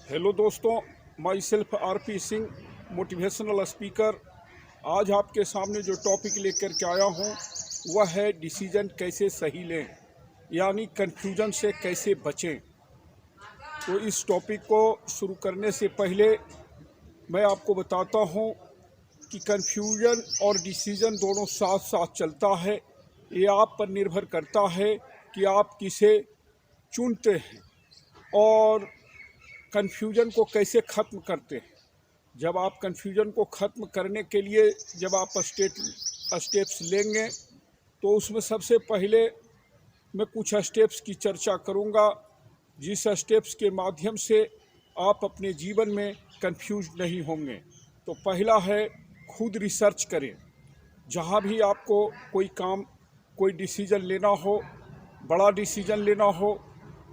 Hello दोस्तों, my self RP Singh, motivational speaker. आज आपके सामने जो टॉपिक लेकर के आया हूँ वह है डिसीजन कैसे सही लें, यानी कन्फ्यूजन से कैसे बचें। तो इस टॉपिक को शुरू करने से पहले मैं आपको बताता हूँ कि कन्फ्यूजन और डिसीजन दोनों साथ साथ चलता है। ये आप पर निर्भर करता है कि आप किसे चुनते हैं और कन्फ्यूजन को कैसे ख़त्म करते हैं। जब आप कन्फ्यूजन को ख़त्म करने के लिए जब आप स्टेप्स लेंगे तो उसमें सबसे पहले मैं कुछ स्टेप्स की चर्चा करूंगा, जिस स्टेप्स के माध्यम से आप अपने जीवन में कन्फ्यूज नहीं होंगे। तो पहला है, खुद रिसर्च करें। जहाँ भी आपको कोई काम, कोई डिसीज़न लेना हो, बड़ा डिसीज़न लेना हो,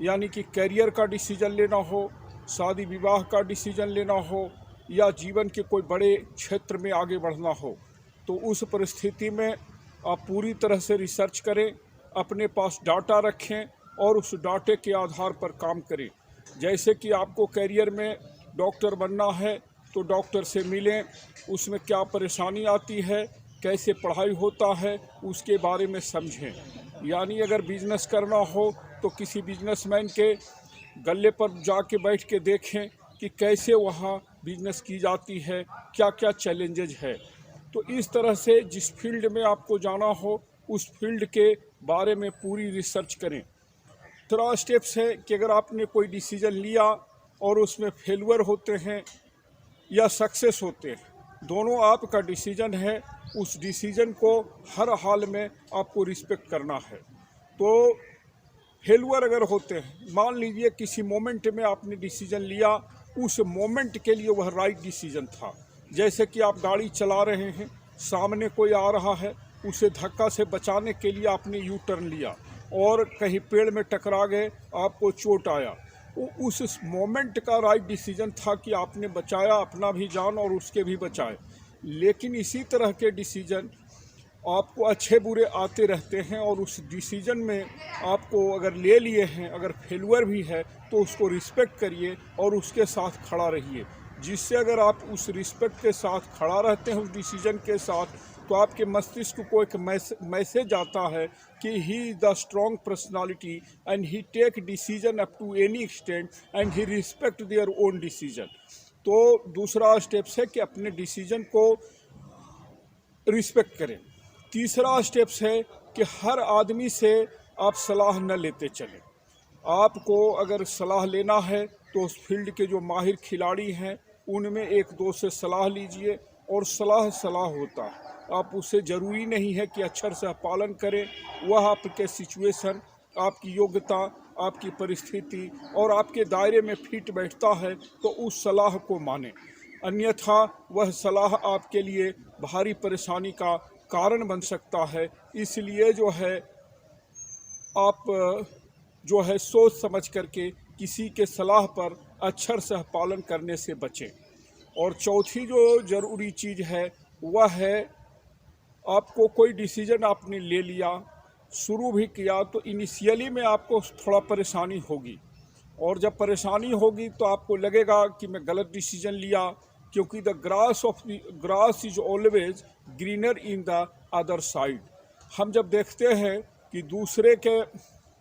यानी कि करियर का डिसीज़न लेना हो, शादी विवाह का डिसीज़न लेना हो, या जीवन के कोई बड़े क्षेत्र में आगे बढ़ना हो, तो उस परिस्थिति में आप पूरी तरह से रिसर्च करें, अपने पास डाटा रखें और उस डाटे के आधार पर काम करें। जैसे कि आपको करियर में डॉक्टर बनना है तो डॉक्टर से मिलें, उसमें क्या परेशानी आती है, कैसे पढ़ाई होता है, उसके बारे में समझें। यानी अगर बिजनेस करना हो तो किसी बिजनेसमैन के गल्ले पर जाके बैठ के देखें कि कैसे वहाँ बिजनेस की जाती है, क्या क्या चैलेंजेज है। तो इस तरह से जिस फील्ड में आपको जाना हो उस फील्ड के बारे में पूरी रिसर्च करें। थोड़ा स्टेप्स है कि अगर आपने कोई डिसीजन लिया और उसमें फेलुअर होते हैं या सक्सेस होते हैं, दोनों आपका डिसीजन है, उस डिसीजन को हर हाल में आपको रिस्पेक्ट करना है। तो फेलुअर अगर होते हैं, मान लीजिए किसी मोमेंट में आपने डिसीजन लिया, उस मोमेंट के लिए वह राइट डिसीजन था। जैसे कि आप गाड़ी चला रहे हैं, सामने कोई आ रहा है, उसे धक्का से बचाने के लिए आपने यू टर्न लिया और कहीं पेड़ में टकरा गए, आपको चोट आया। उस मोमेंट का राइट डिसीजन था कि आपने बचाया, अपना भी जान और उसके भी बचाए। लेकिन इसी तरह के डिसीजन आपको अच्छे बुरे आते रहते हैं और उस डिसीजन में आपको अगर ले लिए हैं, अगर फेलुअर भी है तो उसको रिस्पेक्ट करिए और उसके साथ खड़ा रहिए। जिससे अगर आप उस रिस्पेक्ट के साथ खड़ा रहते हैं उस डिसीजन के साथ, तो आपके मस्तिष्क को एक मैसेज आता है कि he is the strong personality and he take decision up to any extent and he respect their own decision. तो दूसरा स्टेप्स है कि अपने डिसीजन को रिस्पेक्ट करें। तीसरा स्टेप्स है कि हर आदमी से आप सलाह न लेते चलें। आपको अगर सलाह लेना है तो उस फील्ड के जो माहिर खिलाड़ी हैं उनमें एक दो से सलाह लीजिए, और सलाह होता है। आप उससे ज़रूरी नहीं है कि अक्षर से पालन करें, वह आपके सिचुएशन, आपकी योग्यता, आपकी परिस्थिति और आपके दायरे में फिट बैठता है तो उस सलाह को मानें। अन्यथा वह सलाह आपके लिए भारी परेशानी का कारण बन सकता है। इसलिए जो है आप जो है सोच समझ करके किसी के सलाह पर अक्षर सह पालन करने से बचें। और चौथी जो ज़रूरी चीज़ है वह है, आपको कोई डिसीजन आपने ले लिया, शुरू भी किया, तो इनिशियली में आपको थोड़ा परेशानी होगी, और जब परेशानी होगी तो आपको लगेगा कि मैं गलत डिसीजन लिया, क्योंकि the grass is always greener in the other side. हम जब देखते हैं कि दूसरे के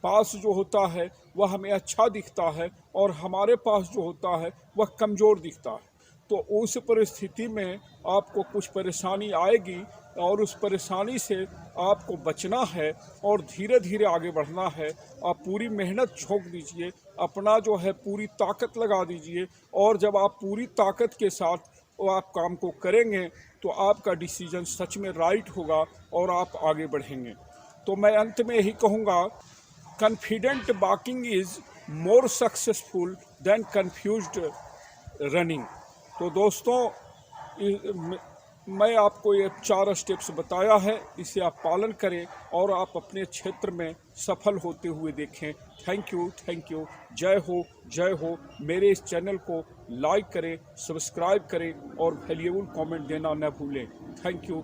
पास जो होता है वह हमें अच्छा दिखता है और हमारे पास जो होता है वह कमज़ोर दिखता है, तो उस परिस्थिति में आपको कुछ परेशानी आएगी और उस परेशानी से आपको बचना है और धीरे धीरे आगे बढ़ना है। आप पूरी मेहनत झोंक दीजिए, अपना जो है पूरी ताकत लगा दीजिए, और जब आप पूरी ताकत के साथ वो आप काम को करेंगे तो आपका डिसीजन सच में राइट होगा और आप आगे बढ़ेंगे। तो मैं अंत में यही कहूँगा, confident walking is more successful than confused running. तो दोस्तों, मैं आपको ये 4 स्टेप्स बताया है, इसे आप पालन करें और आप अपने क्षेत्र में सफल होते हुए देखें। थैंक यू, जय हो। मेरे इस चैनल को लाइक करें, सब्सक्राइब करें और वैल्यूएबल कमेंट देना न भूलें। Thank you.